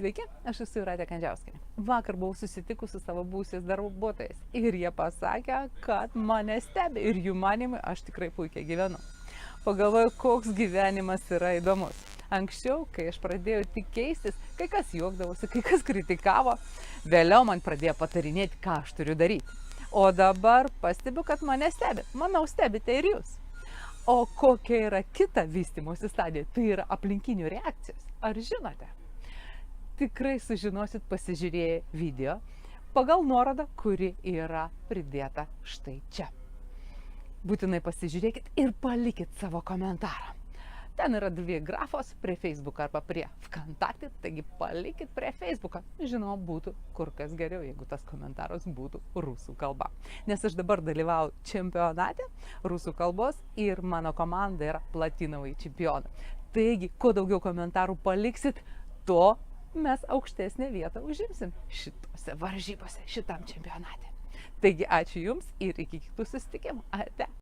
Sveiki, aš esu Jūratė Kandžiauskienė. Vakar buvau susitikus su savo būsiais darbuotojais ir jie pasakė, kad mane stebi ir jų manimai aš tikrai puikiai gyvenu. Pagalvojau, koks gyvenimas yra įdomus. Anksčiau, kai aš pradėjau tik keistis, kai kas juokdavosi, kai kas kritikavo, vėliau man pradėjo patarinėti, ką aš turiu daryti. O dabar pastebiu, kad mane stebi. Manau, stebite ir jūs. O kokia yra kita vystymosi stadija? Tai yra aplinkinių reakcijos. Ar žinote? Tikrai sužinosit pasižiūrėję video pagal nuorodą, kuri yra pridėta štai čia. Būtinai pasižiūrėkit ir palikit savo komentarą. Ten yra dvi grafos prie Facebook arba prie Vkontakte, taigi palikit prie Facebooką. Žinoma, būtų kur kas geriau, jeigu tas komentaras būtų rusų kalba. Nes aš dabar dalyvauju čempionate rusų kalbos ir mano komanda yra platinovai čempionai. Taigi, kuo daugiau komentarų paliksit, to mes aukštesnę vietą užimsim šitose varžybose, šitam čempionate. Taigi, ačiū Jums ir iki kitų susitikimų. Ate.